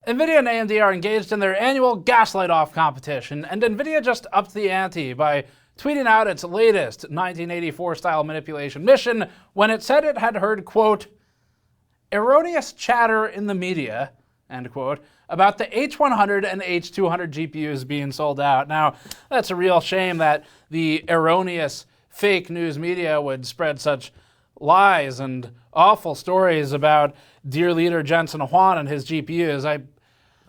NVIDIA and AMD are engaged in their annual gaslight-off competition, and NVIDIA just upped the ante by tweeting out its latest 1984-style manipulation mission when it said it had heard, quote, erroneous chatter in the media, end quote, about the H100 and H200 GPUs being sold out. Now, that's a real shame that the erroneous fake news media would spread such lies and awful stories about dear leader Jensen Huang and his GPUs.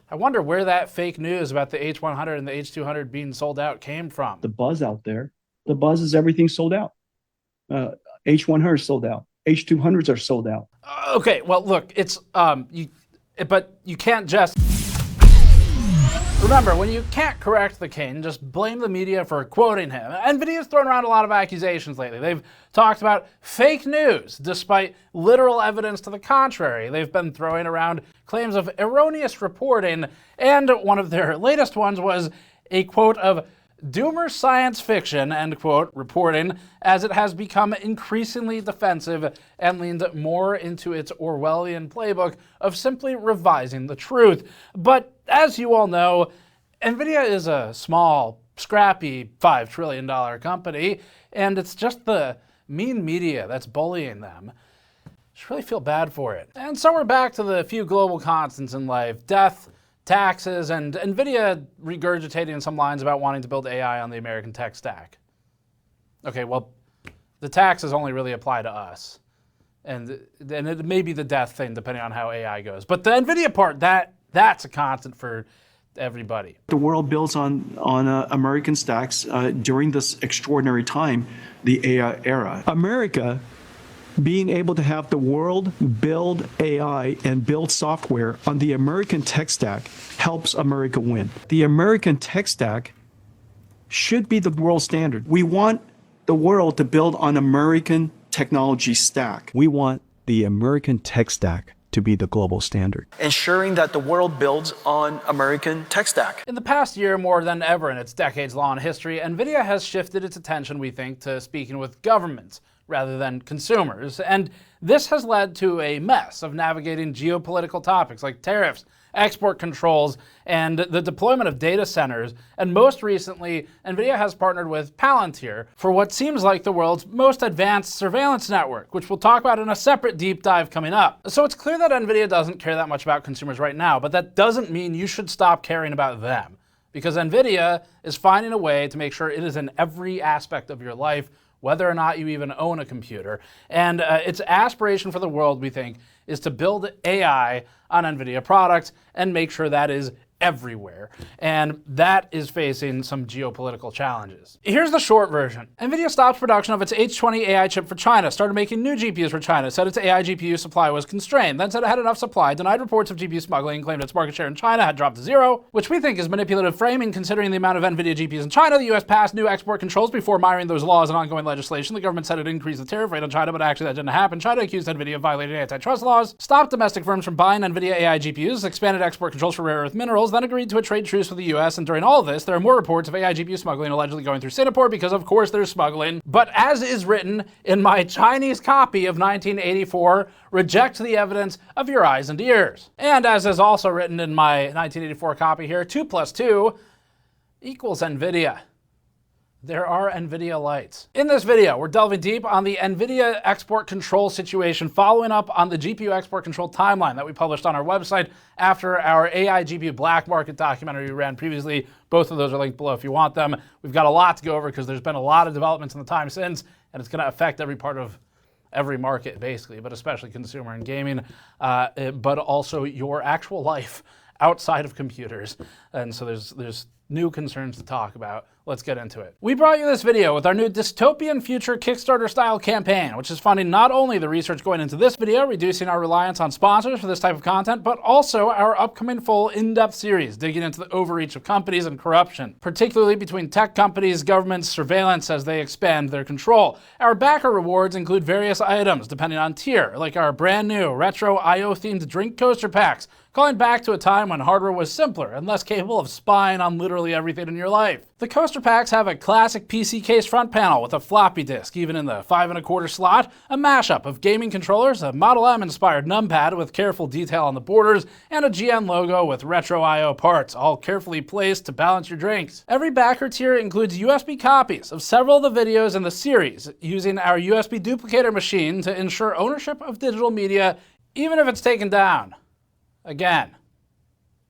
I wonder where that fake news about the H100 and the H200 being sold out came from. The buzz out there, the buzz is everything sold out. H100 is sold out. H200s are sold out. Okay, well, look, it's but you can't just. Remember, when you can't correct the king, just blame the media for quoting him. NVIDIA's thrown around a lot of accusations lately. They've talked about fake news, despite literal evidence to the contrary. They've been throwing around claims of erroneous reporting, and one of their latest ones was a quote of doomer science fiction, end quote, reporting, as it has become increasingly defensive and leaned more into its Orwellian playbook of simply revising the truth. But as you all know, NVIDIA is a small, scrappy $5 trillion company, and it's just the mean media that's bullying them. I just really feel bad for it. And so we're back to the few global constants in life: death, taxes, and NVIDIA regurgitating some lines about wanting to build AI on the American tech stack. Okay, well, the taxes only really apply to us. And it may be the death thing depending on how AI goes. But the NVIDIA part, that's a constant for everybody. The world builds on American stacks during this extraordinary time, the AI era. America being able to have the world build AI and build software on the American tech stack helps America win. The American tech stack should be the world standard. We want the world to build on American technology stack. We want the American tech stack to be the global standard. Ensuring that the world builds on American tech stack. In the past year, more than ever in its decades-long history, NVIDIA has shifted its attention, we think, to speaking with governments rather than consumers. And this has led to a mess of navigating geopolitical topics like tariffs, export controls, and the deployment of data centers. And most recently, NVIDIA has partnered with Palantir for what seems like the world's most advanced surveillance network, which we'll talk about in a separate deep dive coming up. So it's clear that NVIDIA doesn't care that much about consumers right now, but that doesn't mean you should stop caring about them, because NVIDIA is finding a way to make sure it is in every aspect of your life, whether or not you even own a computer. And its aspiration for the world, we think, is to build AI on NVIDIA products and make sure that is everywhere. And that is facing some geopolitical challenges. Here's the short version. NVIDIA stopped production of its H20 AI chip for China, started making new GPUs for China, said its AI GPU supply was constrained, then said it had enough supply, denied reports of GPU smuggling, claimed its market share in China had dropped to 0, which we think is manipulative framing considering the amount of NVIDIA GPUs in China. The US passed new export controls before mirroring those laws and ongoing legislation. The government said it increased the tariff rate on China, but actually that didn't happen. China accused NVIDIA of violating antitrust laws, stopped domestic firms from buying NVIDIA AI GPUs, expanded export controls for rare earth minerals, then agreed to a trade truce with the US, and during all of this, there are more reports of AI GPU smuggling allegedly going through Singapore because, of course, there's smuggling. But as is written in my Chinese copy of 1984, reject the evidence of your eyes and ears. And as is also written in my 1984 copy here, 2 + 2 equals NVIDIA. There are NVIDIA lights. In this video, we're delving deep on the NVIDIA export control situation, following up on the GPU export control timeline that we published on our website after our AI GPU black market documentary we ran previously. Both of those are linked below if you want them. We've got a lot to go over because there's been a lot of developments in the time since, and it's gonna affect every part of every market basically, but especially consumer and gaming, but also your actual life outside of computers. And so there's new concerns to talk about. Let's get into it. We brought you this video with our new dystopian future Kickstarter style campaign, which is funding not only the research going into this video, reducing our reliance on sponsors for this type of content, but also our upcoming full in-depth series, digging into the overreach of companies and corruption, particularly between tech companies, governments, surveillance as they expand their control. Our backer rewards include various items depending on tier, like our brand new retro IO-themed drink coaster packs, calling back to a time when hardware was simpler and less capable of spying on literally everything in your life. The coaster packs have a classic PC case front panel with a floppy disk, even in the 5 1/4 slot, a mashup of gaming controllers, a Model M inspired numpad with careful detail on the borders, and a GN logo with retro I/O parts, all carefully placed to balance your drinks. Every backer tier includes USB copies of several of the videos in the series, using our USB duplicator machine to ensure ownership of digital media, even if it's taken down. Again.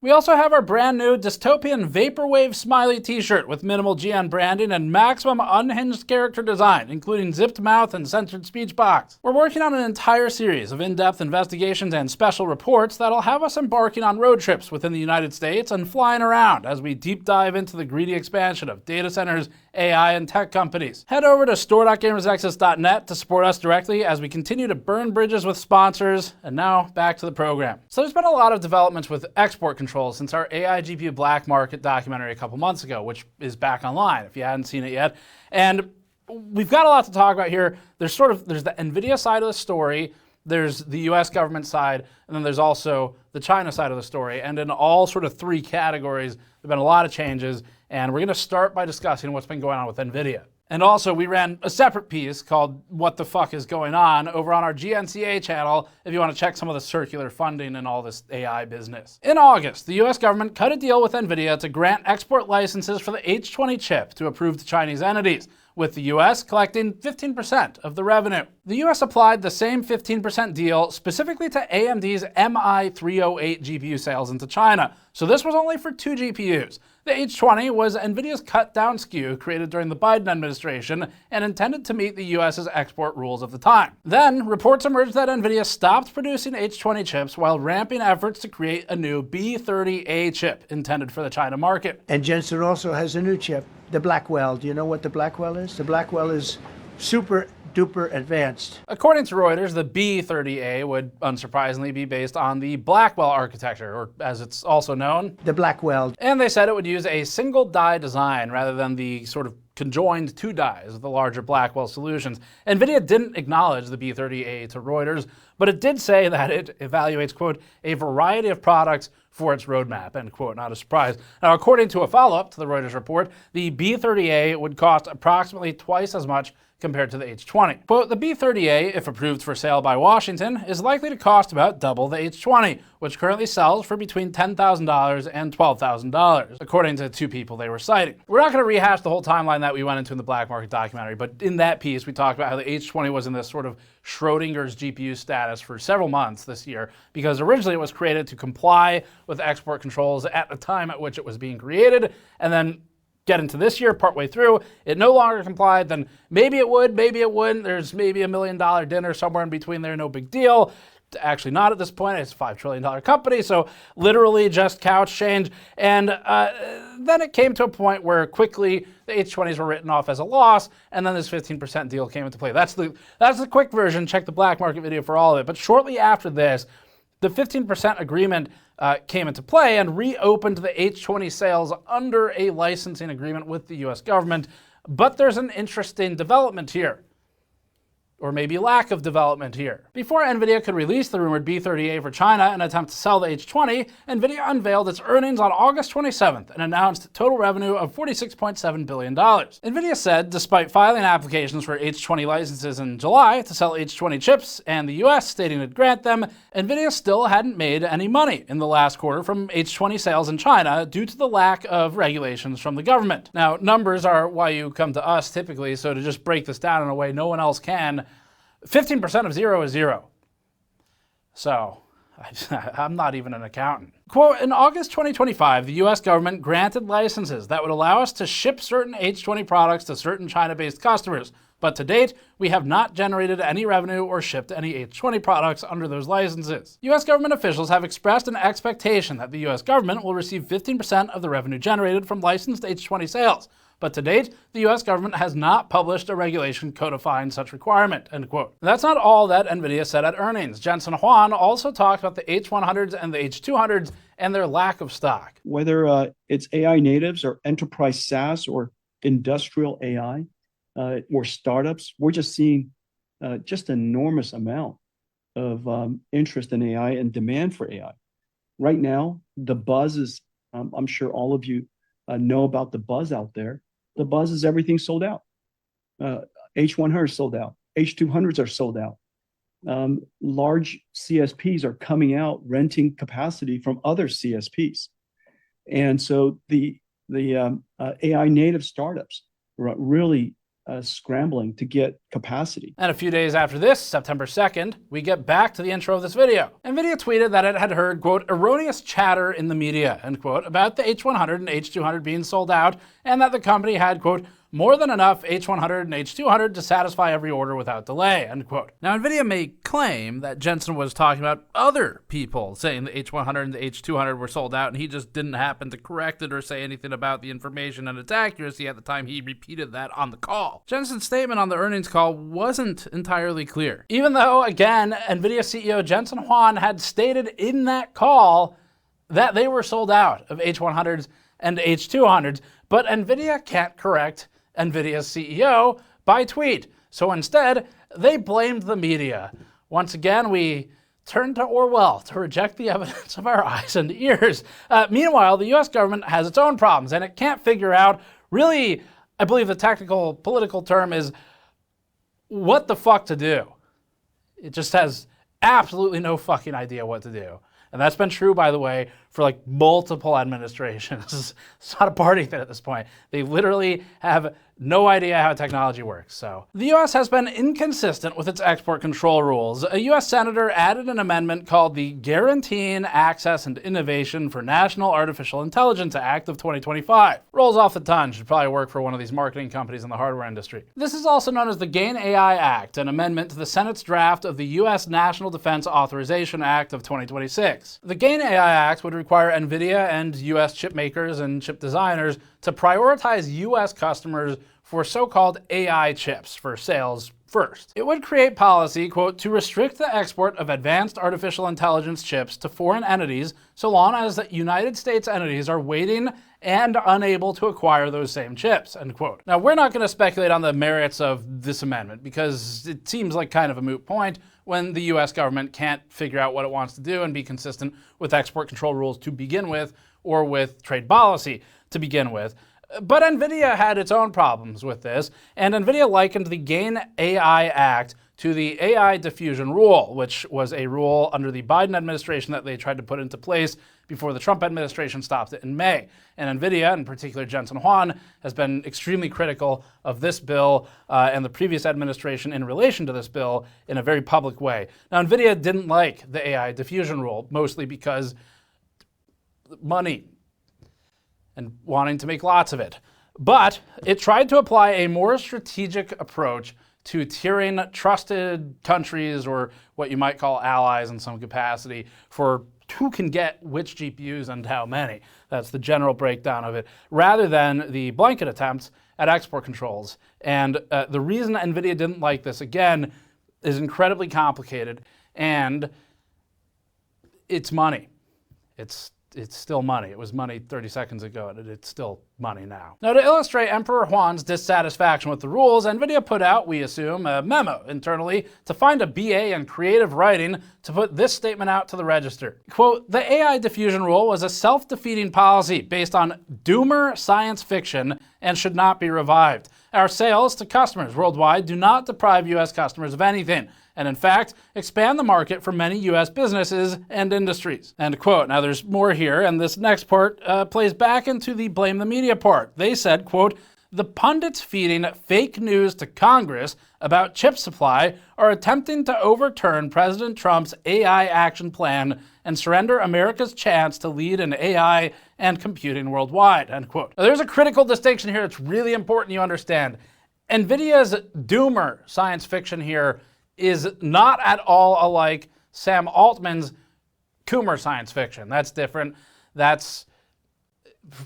We also have our brand new dystopian vaporwave smiley t-shirt with minimal GN branding and maximum unhinged character design, including zipped mouth and censored speech box. We're working on an entire series of in-depth investigations and special reports that'll have us embarking on road trips within the United States and flying around as we deep dive into the greedy expansion of data centers, AI, and tech companies. Head over to store.gamersnexus.net to support us directly as we continue to burn bridges with sponsors. And now back to the program. So there's been a lot of developments with export control since our AI GPU black market documentary a couple months ago, which is back online if you hadn't seen it yet. And we've got a lot to talk about here. There's the NVIDIA side of the story, there's the US government side, and then there's also the China side of the story. And in all sort of three categories, there've been a lot of changes. And we're going to start by discussing what's been going on with NVIDIA. And also, we ran a separate piece called What the Fuck is Going On over on our GNCA channel if you want to check some of the circular funding and all this AI business. In August, the US government cut a deal with NVIDIA to grant export licenses for the H20 chip to approved Chinese entities, with the US collecting 15% of the revenue. The US applied the same 15% deal specifically to AMD's MI308 GPU sales into China, so this was only for 2 GPUs. The H20 was NVIDIA's cut-down SKU created during the Biden administration and intended to meet the US's export rules of the time. Then, reports emerged that NVIDIA stopped producing H20 chips while ramping efforts to create a new B30A chip intended for the China market. And Jensen also has a new chip, the Blackwell. Do you know what the Blackwell is? The Blackwell is super duper advanced. According to Reuters, the B30A would unsurprisingly be based on the Blackwell architecture, or as it's also known, the Blackwell. And they said it would use a single die design rather than the sort of conjoined 2 dies of the larger Blackwell solutions. NVIDIA didn't acknowledge the B30A to Reuters, but it did say that it evaluates, quote, a variety of products for its roadmap, end quote, not a surprise. Now, according to a follow-up to the Reuters report, the B30A would cost approximately twice as much compared to the H20. Quote, the B30A, if approved for sale by Washington, is likely to cost about double the H20, which currently sells for between $10,000 and $12,000, according to 2 people they were citing. We're not going to rehash the whole timeline that we went into in the Black Market documentary, but in that piece, we talked about how the H20 was in this sort of Schrodinger's GPU status for several months this year, because originally it was created to comply with export controls at the time at which it was being created, and then get into this year, partway through, it no longer complied, then maybe it would, maybe it wouldn't. There's maybe $1 million dinner somewhere in between there, no big deal. Actually not at this point, it's a $5 trillion company, so literally just couch change. And then it came to a point where quickly the H20s were written off as a loss, and then this 15% deal came into play. That's the quick version, check the Black Market video for all of it. But shortly after this, the 15% agreement came into play and reopened the H20 sales under a licensing agreement with the US government. But there's an interesting development here. or maybe lack of development here. Before NVIDIA could release the rumored B30A for China and attempt to sell the H20, NVIDIA unveiled its earnings on August 27th and announced total revenue of $46.7 billion. NVIDIA said, despite filing applications for H20 licenses in July to sell H20 chips and the US stating it'd grant them, NVIDIA still hadn't made any money in the last quarter from H20 sales in China due to the lack of regulations from the government. Now, numbers are why you come to us typically, so to just break this down in a way no one else can, 15% of zero is zero. So, I'm not even an accountant. Quote, in August 2025, the US government granted licenses that would allow us to ship certain H20 products to certain China-based customers. But to date, we have not generated any revenue or shipped any H20 products under those licenses. US government officials have expressed an expectation that the US government will receive 15% of the revenue generated from licensed H20 sales. But to date, the US government has not published a regulation codifying such requirement, end quote. That's not all that NVIDIA said at earnings. Jensen Huang also talked about the H100s and the H200s and their lack of stock. Whether it's AI natives or enterprise SaaS or industrial AI or startups, we're just seeing just an enormous amount of interest in AI and demand for AI. Right now, the buzz is, I'm sure all of you know about the buzz out there. The buzz is everything sold out. H100 sold out. H200s are sold out. Large CSPs are coming out renting capacity from other CSPs, and so the AI native startups are really scrambling to get capacity. And a few days after this, September 2nd, we get back to the intro of this video. NVIDIA tweeted that it had heard, quote, erroneous chatter in the media, end quote, about the H100 and H200 being sold out, and that the company had, quote, more than enough H100 and H200 to satisfy every order without delay, end quote. Now, NVIDIA may claim that Jensen was talking about other people saying the H100 and the H200 were sold out, and he just didn't happen to correct it or say anything about the information and its accuracy at the time he repeated that on the call. Jensen's statement on the earnings call wasn't entirely clear. Even though, again, NVIDIA CEO Jensen Huang had stated in that call that they were sold out of H100s and H200s, but NVIDIA can't correct NVIDIA's CEO by tweet. So instead, they blamed the media. Once again, we turn to Orwell to reject the evidence of our eyes and ears. Meanwhile, the US government has its own problems, and it can't figure out, really, I believe the technical political term is what the fuck to do. It just has absolutely no fucking idea what to do. And that's been true, by the way, for like multiple administrations. It's not a party thing at this point. They literally have no idea how technology works. So the US has been inconsistent with its export control rules. A US senator added an amendment called the Guaranteeing Access and Innovation for National Artificial Intelligence Act of 2025. Rolls off the tongue, should probably work for one of these marketing companies in the hardware industry. This is also known as the GAIN AI Act, an amendment to the Senate's draft of the US National Defense Authorization Act of 2026. The GAIN AI Act would require NVIDIA and US chip makers and chip designers to prioritize US customers for so-called AI chips for sales first. It would create policy, quote, to restrict the export of advanced artificial intelligence chips to foreign entities so long as the United States entities are waiting and unable to acquire those same chips, end quote. Now, we're not going to speculate on the merits of this amendment because it seems like kind of a moot point when the US government can't figure out what it wants to do and be consistent with export control rules to begin with or with trade policy to begin with. But NVIDIA had its own problems with this, and NVIDIA likened the GAIN AI Act to the AI diffusion rule, which was a rule under the Biden administration that they tried to put into place before the Trump administration stopped it in May. And NVIDIA, in particular Jensen Huang, has been extremely critical of this bill and the previous administration in relation to this bill in a very public way. Now, NVIDIA didn't like the AI diffusion rule, mostly because money and wanting to make lots of it. But it tried to apply a more strategic approach to tiering trusted countries, or what you might call allies in some capacity, for who can get which GPUs and how many. That's the general breakdown of it, rather than the blanket attempts at export controls. And the reason NVIDIA didn't like this, again, is incredibly complicated, and it's money. It's still money. It was money 30 seconds ago, and it's still money now. Now, to illustrate Emperor Huang's dissatisfaction with the rules, NVIDIA put out, we assume, a memo internally to find a BA in creative writing to put this statement out to the register. Quote, the AI diffusion rule was a self-defeating policy based on doomer science fiction and should not be revived. Our sales to customers worldwide do not deprive US customers of anything, and in fact, expand the market for many US businesses and industries. End quote. Now there's more here, and this next part plays back into the blame the media part. They said, quote, the pundits feeding fake news to Congress about chip supply are attempting to overturn President Trump's AI action plan and surrender America's chance to lead in AI and computing worldwide, end quote. Now, there's a critical distinction here that's really important you understand. NVIDIA's doomer science fiction here is not at all alike Sam Altman's Coomer science fiction. That's different. That's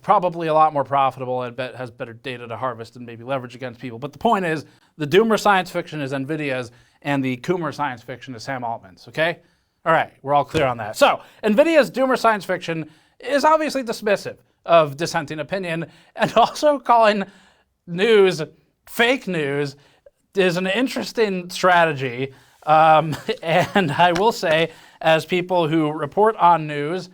probably a lot more profitable and has better data to harvest and maybe leverage against people. But the point is, the doomer science fiction is NVIDIA's and the Coomer science fiction is Sam Altman's, okay? All right, we're all clear on that. So, NVIDIA's doomer science fiction is obviously dismissive of dissenting opinion, and also calling news fake news is an interesting strategy. And I will say, as people who report on news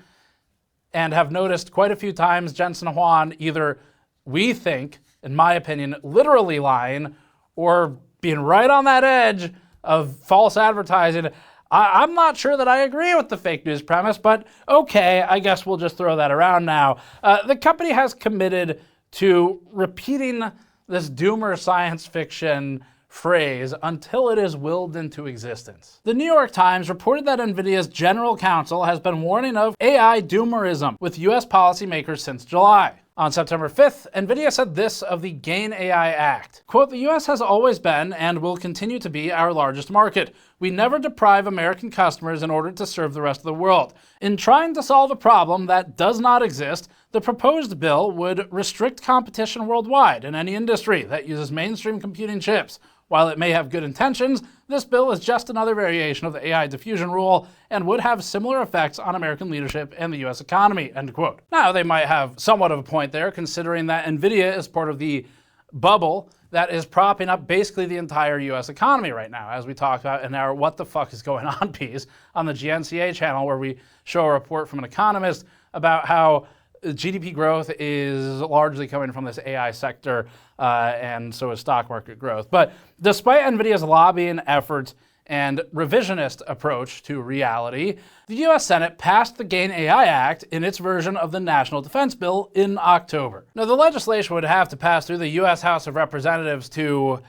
and have noticed quite a few times Jensen Huang either, we think, in my opinion, literally lying or being right on that edge of false advertising. I'm not sure that I agree with the fake news premise, but okay, I guess we'll just throw that around now. The company has committed to repeating this doomer science fiction phrase until it is willed into existence. The New York Times reported that NVIDIA's general counsel has been warning of AI doomerism with US policymakers since July. On September 5th, NVIDIA said this of the GAIN AI Act. Quote, "The US has always been and will continue to be our largest market. We never deprive American customers in order to serve the rest of the world. In trying to solve a problem that does not exist, the proposed bill would restrict competition worldwide in any industry that uses mainstream computing chips. While it may have good intentions, this bill is just another variation of the AI diffusion rule and would have similar effects on American leadership and the US economy," end quote. Now, they might have somewhat of a point there, considering that NVIDIA is part of the bubble that is propping up basically the entire US economy right now, as we talked about in our What the Fuck is Going On piece on the GNCA channel, where we show a report from an economist about how GDP growth is largely coming from this AI sector, and so is stock market growth. But despite NVIDIA's lobbying efforts and revisionist approach to reality, the US Senate passed the GAIN AI Act in its version of the National Defense Bill in October. Now, the legislation would have to pass through the US House of Representatives to,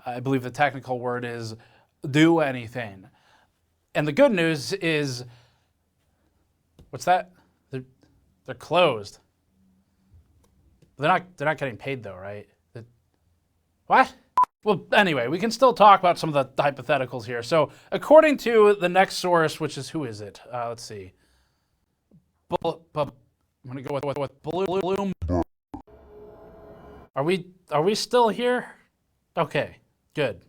I believe the technical word is, do anything. And the good news is, what's that? They're closed. They're not getting paid though, right? What? Well, anyway, we can still talk about some of the hypotheticals here. So, according to the next source, which is, who is it? Let's see. I'm gonna go with Bloom. Are we still here? Okay, good.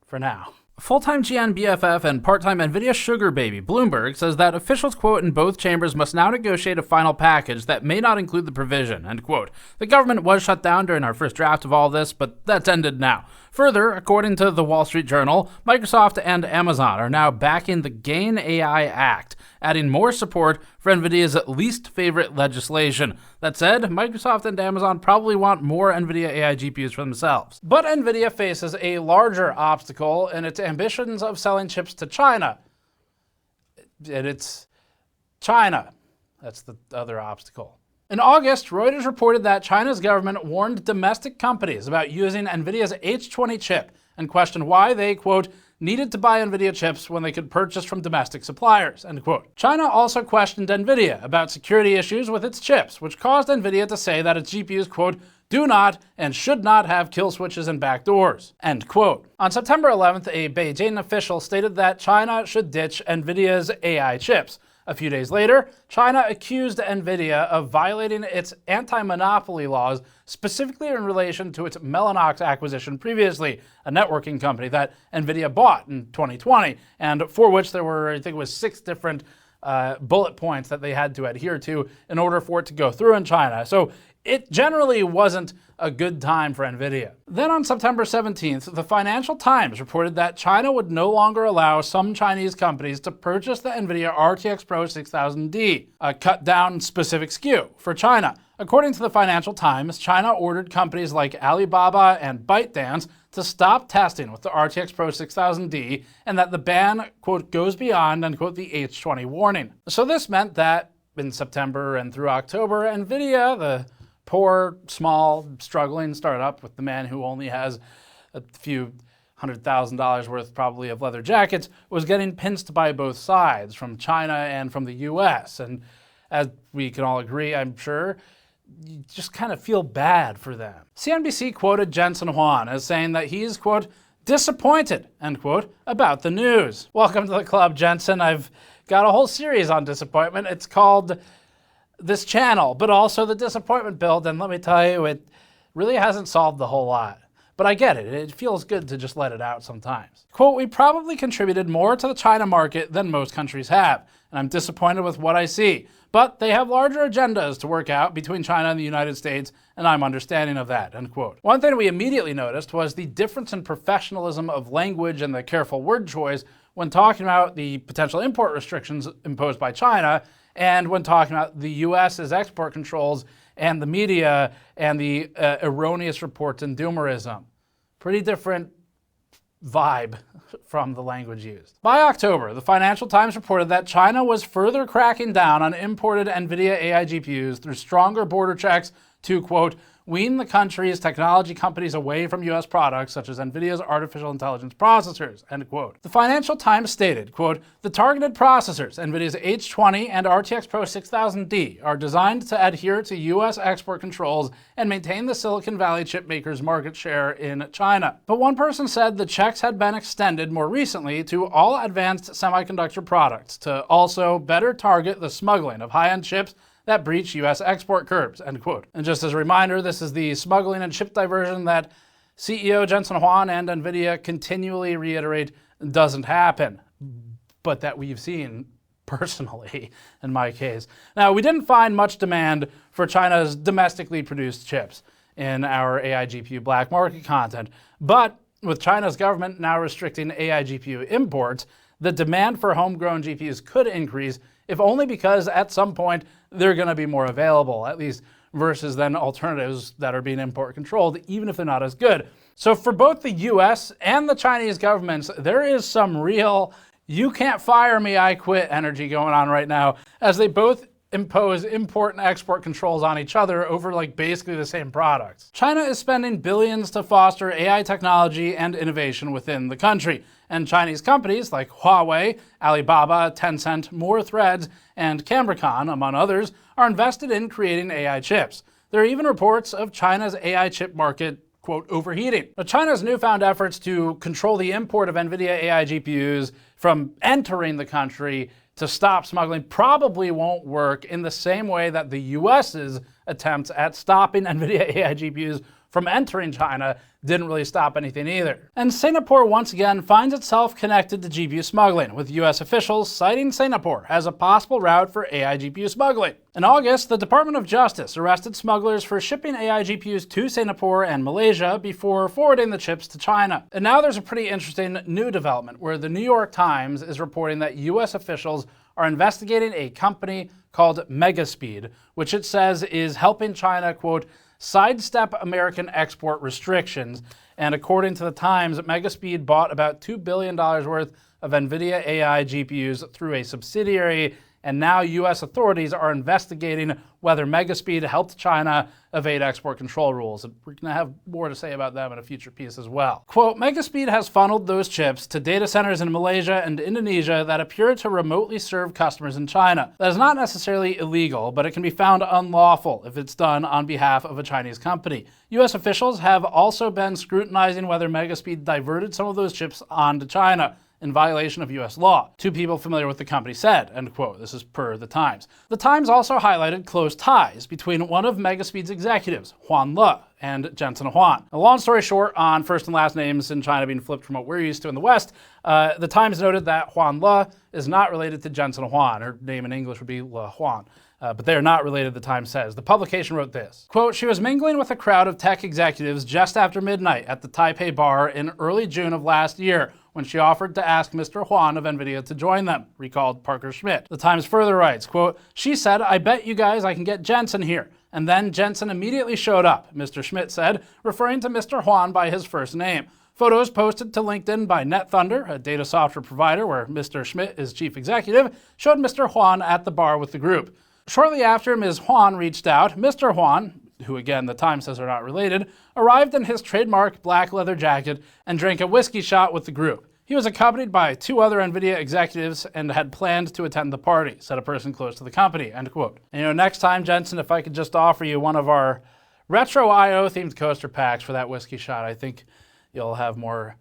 For now. Full-time GN BFF and part-time NVIDIA sugar baby Bloomberg says that officials, quote, in both chambers must now negotiate a final package that may not include the provision, end quote. The government was shut down during our first draft of all this, but that's ended now. Further, according to the Wall Street Journal, Microsoft and Amazon are now backing the GAIN AI Act, adding more support for NVIDIA's least favorite legislation. That said, Microsoft and Amazon probably want more NVIDIA AI GPUs for themselves. But NVIDIA faces a larger obstacle in its ambitions of selling chips to China. And it's China. That's the other obstacle. In August, Reuters reported that China's government warned domestic companies about using NVIDIA's H20 chip and questioned why they, quote, needed to buy NVIDIA chips when they could purchase from domestic suppliers, end quote. China also questioned NVIDIA about security issues with its chips, which caused NVIDIA to say that its GPUs, quote, do not and should not have kill switches and backdoors, end quote. On September 11th, a Beijing official stated that China should ditch NVIDIA's AI chips. A few days later, China accused NVIDIA of violating its anti-monopoly laws, specifically in relation to its Mellanox acquisition previously, a networking company that NVIDIA bought in 2020, and for which there were, I think it was 6 different bullet points that they had to adhere to in order for it to go through in China. So it generally wasn't a good time for NVIDIA. Then on September 17th, the Financial Times reported that China would no longer allow some Chinese companies to purchase the NVIDIA RTX Pro 6000D, a cut-down specific SKU for China. According to the Financial Times, China ordered companies like Alibaba and ByteDance to stop testing with the RTX Pro 6000D, and that the ban, quote, goes beyond, end quote, the H20 warning. So this meant that in September and through October, NVIDIA, the poor, small, struggling startup with the man who only has a few $100,000 worth probably of leather jackets, was getting pinched by both sides, from China and from the US. And as we can all agree, I'm sure, you just kind of feel bad for them. CNBC quoted Jensen Huang as saying that he's, quote, disappointed, end quote, about the news. Welcome to the club, Jensen. I've got a whole series on disappointment. It's called This Channel, but also the disappointment build, and let me tell you, it really hasn't solved the whole lot. But I get it. It feels good to just let it out sometimes. Quote, we probably contributed more to the China market than most countries have, and I'm disappointed with what I see. But they have larger agendas to work out between China and the United States, and I'm understanding of that, end quote. One thing we immediately noticed was the difference in professionalism of language and the careful word choice when talking about the potential import restrictions imposed by China, and when talking about the US's export controls and the media and the erroneous reports and doomerism. Pretty different vibe from the language used. By October, the Financial Times reported that China was further cracking down on imported NVIDIA AI GPUs through stronger border checks to, quote, wean the country's technology companies away from US products such as NVIDIA's artificial intelligence processors, end quote. The Financial Times stated, quote, the targeted processors, NVIDIA's H20 and RTX Pro 6000D, are designed to adhere to US export controls and maintain the Silicon Valley chip makers' market share in China. But one person said the checks had been extended more recently to all advanced semiconductor products to also better target the smuggling of high-end chips that breach U.S. export curbs, end quote. And just as a reminder, this is the smuggling and chip diversion that CEO Jensen Huang and NVIDIA continually reiterate doesn't happen, but that we've seen personally, in my case. Now, we didn't find much demand for China's domestically produced chips in our AI GPU black market content, but with China's government now restricting AI GPU imports, the demand for homegrown GPUs could increase, if only because at some point they're going to be more available, at least versus then alternatives that are being import controlled, even if they're not as good. So for both the US and the Chinese governments, there is some real, you can't fire me, I quit energy going on right now, as they both impose import and export controls on each other over like basically the same products. China is spending billions to foster AI technology and innovation within the country, and Chinese companies like Huawei, Alibaba, Tencent, More Threads, and Cambricon, among others, are invested in creating AI chips. There are even reports of China's AI chip market, quote, overheating. But China's newfound efforts to control the import of NVIDIA AI GPUs from entering the country to stop smuggling probably won't work in the same way that the US's attempts at stopping NVIDIA AI GPUs from entering China didn't really stop anything either. And Singapore once again finds itself connected to GPU smuggling, with US officials citing Singapore as a possible route for AI GPU smuggling. In August, the Department of Justice arrested smugglers for shipping AI GPUs to Singapore and Malaysia before forwarding the chips to China. And now there's a pretty interesting new development where the New York Times is reporting that US officials are investigating a company called Megaspeed, which it says is helping China, quote, sidestep American export restrictions. And according to the Times, Megaspeed bought about $2 billion worth of NVIDIA AI GPUs through a subsidiary, and now US authorities are investigating whether Megaspeed helped China evade export control rules. And we're going to have more to say about them in a future piece as well. Quote, Megaspeed has funneled those chips to data centers in Malaysia and Indonesia that appear to remotely serve customers in China. That is not necessarily illegal, but it can be found unlawful if it's done on behalf of a Chinese company. US officials have also been scrutinizing whether Megaspeed diverted some of those chips onto China in violation of US law. Two people familiar with the company said, end quote. This is per the Times. The Times also highlighted close ties between one of Megaspeed's executives, Huang Le, and Jensen Huang. A long story short, on first and last names in China being flipped from what we're used to in the West, the Times noted that Huang Le is not related to Jensen Huang. Her name in English would be Le Huang. But they are not related, the Times says. The publication wrote this, quote, she was mingling with a crowd of tech executives just after midnight at the Taipei bar in early June of last year, when she offered to ask Mr. Huang of NVIDIA to join them, recalled Parker Schmidt. The Times further writes, quote, she said, I bet you guys I can get Jensen here. And then Jensen immediately showed up, Mr. Schmidt said, referring to Mr. Huang by his first name. Photos posted to LinkedIn by NetThunder, a data software provider where Mr. Schmidt is chief executive, showed Mr. Huang at the bar with the group. Shortly after Ms. Huang reached out, Mr. Huang, who again the Times says are not related, arrived in his trademark black leather jacket and drank a whiskey shot with the group. He was accompanied by two other NVIDIA executives and had planned to attend the party, said a person close to the company, end quote. And next time, Jensen, if I could just offer you one of our retro IO themed coaster packs for that whiskey shot, I think you'll have more.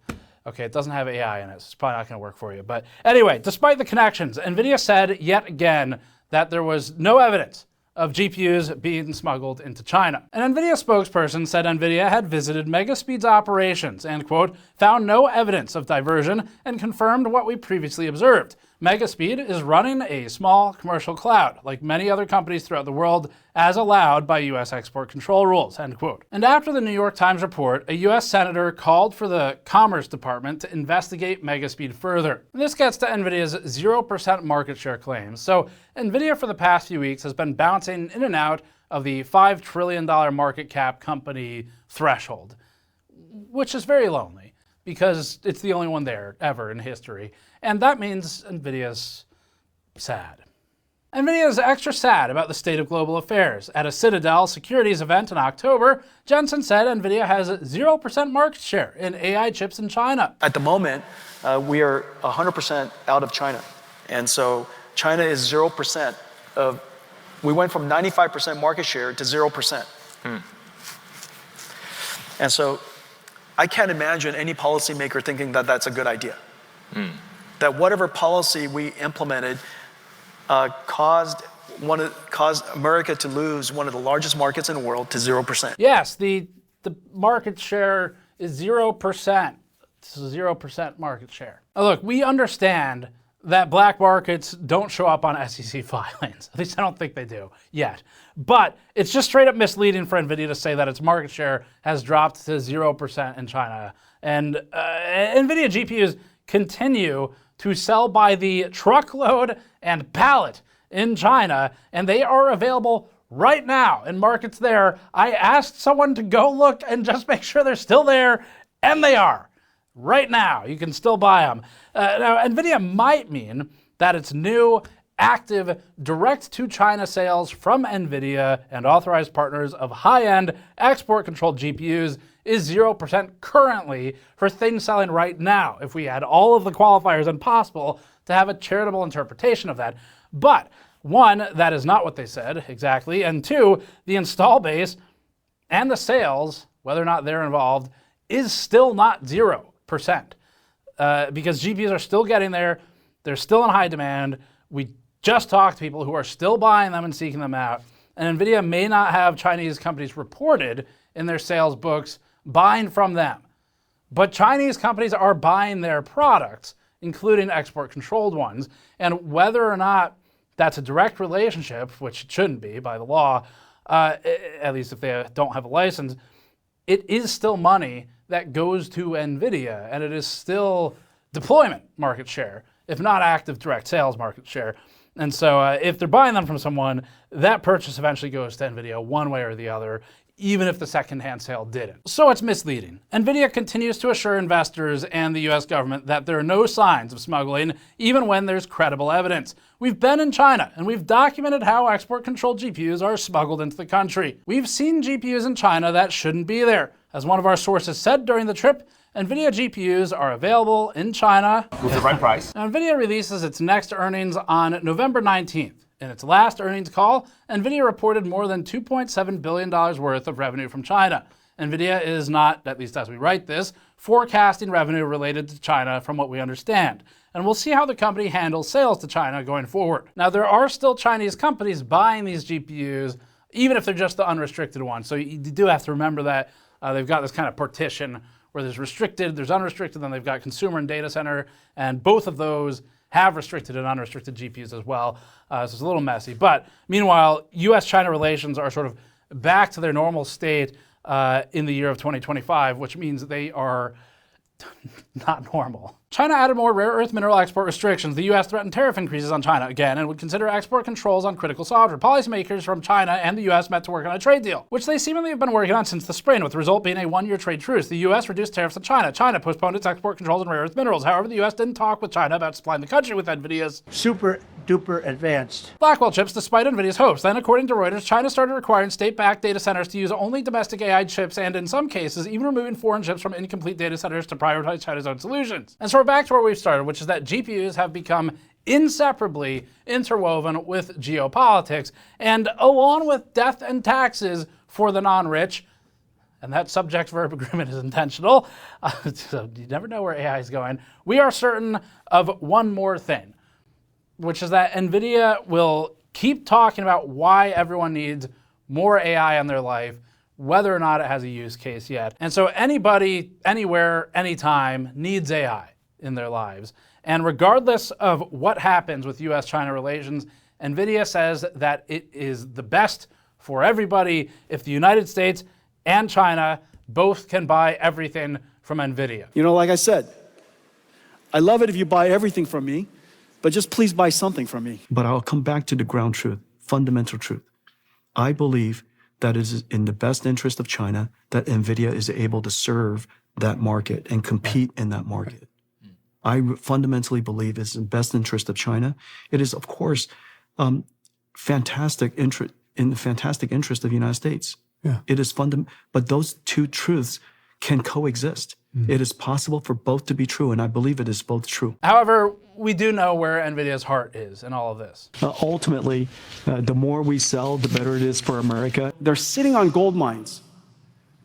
Okay, it doesn't have AI in it, so it's probably not going to work for you. But anyway, despite the connections, NVIDIA said yet again that there was no evidence of GPUs being smuggled into China. An NVIDIA spokesperson said NVIDIA had visited Megaspeed's operations and, quote, found no evidence of diversion and confirmed what we previously observed. Megaspeed is running a small commercial cloud, like many other companies throughout the world, as allowed by US export control rules, end quote. And after the New York Times report, a US senator called for the Commerce Department to investigate Megaspeed further. And this gets to NVIDIA's 0% market share claims. So NVIDIA for the past few weeks has been bouncing in and out of the $5 trillion market cap company threshold, which is very lonely because it's the only one there ever in history. And that means NVIDIA's sad. NVIDIA is extra sad about the state of global affairs. At a Citadel Securities event in October, Jensen said NVIDIA has 0% market share in AI chips in China. At the moment, we are 100% out of China. And so China is 0% of, we went from 95% market share to 0%. And so I can't imagine any policymaker thinking that that's a good idea. That whatever policy we implemented caused America to lose one of the largest markets in the world to 0%. Yes, the market share is 0%. It's a 0% market share. Now look, we understand that black markets don't show up on SEC filings. At least I don't think they do yet. But it's just straight up misleading for NVIDIA to say that its market share has dropped to 0% in China. And NVIDIA GPUs continue to sell by the truckload and pallet in China, and they are available right now in markets there. I asked someone to go look and just make sure they're still there, and they are. Right now, you can still buy them. Now, NVIDIA might mean that its new, active, direct-to-China sales from NVIDIA and authorized partners of high-end, export-controlled GPUs is 0% currently for things selling right now, if we add all of the qualifiers and possible to have a charitable interpretation of that. But, one, that is not what they said exactly, and two, the install base and the sales, whether or not they're involved, is still not 0%. Because GPUs are still getting there, they're still in high demand. We just talked to people who are still buying them and seeking them out. And NVIDIA may not have Chinese companies reported in their sales books buying from them. But Chinese companies are buying their products, including export-controlled ones. And whether or not that's a direct relationship, which it shouldn't be by the law, at least if they don't have a license, it is still money that goes to NVIDIA, and it is still deployment market share, if not active direct sales market share. And so if they're buying them from someone, that purchase eventually goes to NVIDIA one way or the other, even if the secondhand sale didn't. So it's misleading. NVIDIA continues to assure investors and the US government that there are no signs of smuggling, even when there's credible evidence. We've been in China, and we've documented how export-controlled GPUs are smuggled into the country. We've seen GPUs in China that shouldn't be there. As one of our sources said during the trip, NVIDIA GPUs are available in China with the right price. Now, NVIDIA releases its next earnings on November 19th. In its last earnings call, NVIDIA reported more than $2.7 billion worth of revenue from China. NVIDIA is not, at least as we write this, forecasting revenue related to China from what we understand. And we'll see how the company handles sales to China going forward. Now, there are still Chinese companies buying these GPUs, even if they're just the unrestricted ones. So you do have to remember that they've got this kind of partition where there's restricted, there's unrestricted, then they've got consumer and data center, and both of those have restricted and unrestricted GPUs as well. So it's a little messy. But meanwhile, US-China relations are sort of back to their normal state in the year of 2025, which means they are not normal. China added more rare earth mineral export restrictions. The US threatened tariff increases on China again and would consider export controls on critical software. Policymakers from China and the US met to work on a trade deal, which they seemingly have been working on since the spring, with the result being a one-year trade truce. The US reduced tariffs on China. China postponed its export controls on rare earth minerals. However, the US didn't talk with China about supplying the country with NVIDIA's Super duper advanced Blackwell chips, despite NVIDIA's hopes. Then, according to Reuters, China started requiring state-backed data centers to use only domestic AI chips, and in some cases, even removing foreign chips from incomplete data centers to prioritize China's own solutions. And so we're back to where we've started, which is that GPUs have become inseparably interwoven with geopolitics, and along with death and taxes for the non-rich, and that subject-verb agreement is intentional, so you never know where AI is going, we are certain of one more thing, which is that NVIDIA will keep talking about why everyone needs more AI in their life, whether or not it has a use case yet. And so anybody, anywhere, anytime needs AI in their lives. And regardless of what happens with US-China relations, NVIDIA says that it is the best for everybody if the United States and China both can buy everything from NVIDIA. You know, like I said, I love it if you buy everything from me, but just please buy something from me. But I'll come back to the ground truth, fundamental truth. I believe that it is in the best interest of China that NVIDIA is able to serve that market and compete in that market. I fundamentally believe it's in the best interest of China. It is, of course, in the fantastic interest of the United States. Yeah. It is but those two truths can coexist. It is possible for both to be true, and I believe it is both true. However, we do know where NVIDIA's heart is in all of this. Ultimately, the more we sell, the better it is for America. They're sitting on gold mines.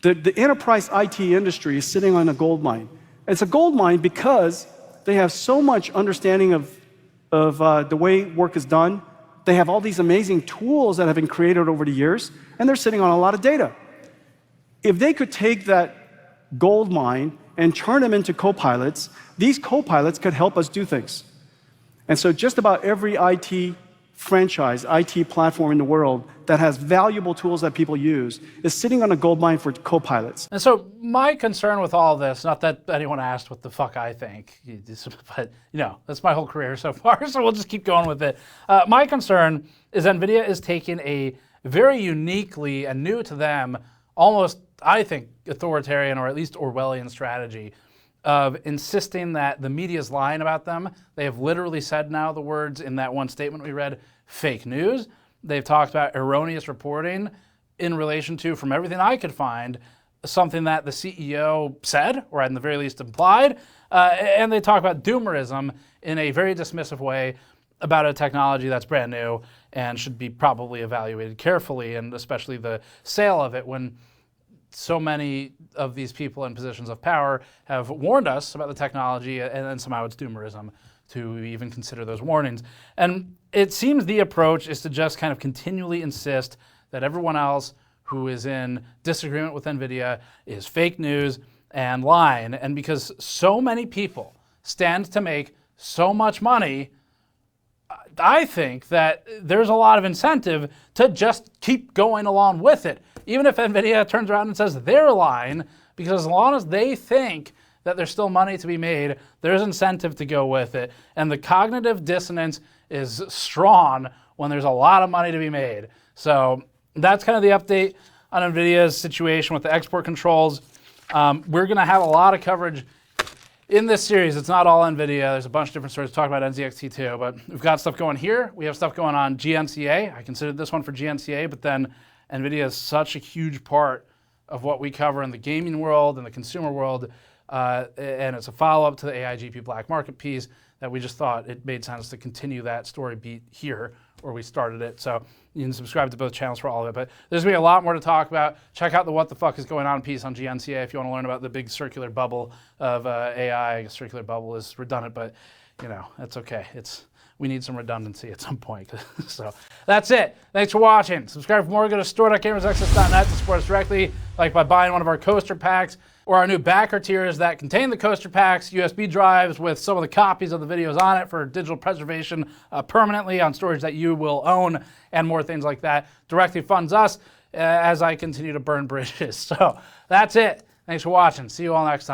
The enterprise IT industry is sitting on a gold mine. It's a gold mine because they have so much understanding of the way work is done. They have all these amazing tools that have been created over the years, and they're sitting on a lot of data. If they could take that gold mine and turn them into co-pilots, these co-pilots could help us do things. And so just about every IT franchise, IT platform in the world that has valuable tools that people use is sitting on a gold mine for co-pilots. And so my concern with all this, not that anyone asked what the fuck I think, but that's my whole career so far, so we'll just keep going with it. My concern is NVIDIA is taking a very uniquely and new to them, almost, I think, authoritarian or at least Orwellian strategy of insisting that the media is lying about them. They have literally said now the words in that one statement we read, fake news. They've talked about erroneous reporting in relation to, from everything I could find, something that the CEO said, or at the very least implied. And they talk about doomerism in a very dismissive way about a technology that's brand new and should be probably evaluated carefully, and especially the sale of it when so many of these people in positions of power have warned us about the technology, and then somehow it's doomerism to even consider those warnings. And it seems the approach is to just kind of continually insist that everyone else who is in disagreement with NVIDIA is fake news and lying. And because so many people stand to make so much money, I think that there's a lot of incentive to just keep going along with it. Even if NVIDIA turns around and says they're lying, because as long as they think that there's still money to be made, there's incentive to go with it. And the cognitive dissonance is strong when there's a lot of money to be made. So that's kind of the update on NVIDIA's situation with the export controls. We're going to have a lot of coverage in this series. It's not all NVIDIA. There's a bunch of different stories to talk about NZXT too, but we've got stuff going here. We have stuff going on GNCA. I considered this one for GNCA, but then NVIDIA is such a huge part of what we cover in the gaming world and the consumer world, and it's a follow-up to the AIGP Black Market piece that we just thought it made sense to continue that story beat here where we started it. So you can subscribe to both channels for all of it. But there's going to be a lot more to talk about. Check out the What the Fuck is Going On piece on GNCA if you want to learn about the big circular bubble of AI. I guess circular bubble is redundant, but that's okay. We need some redundancy at some point. So that's it. Thanks for watching. Subscribe for more. Go to store.gamersaccess.net to support us directly, like by buying one of our coaster packs or our new backer tiers that contain the coaster packs, USB drives with some of the copies of the videos on it for digital preservation permanently on storage that you will own, and more things like that. Directly funds us as I continue to burn bridges. So that's it. Thanks for watching. See you all next time.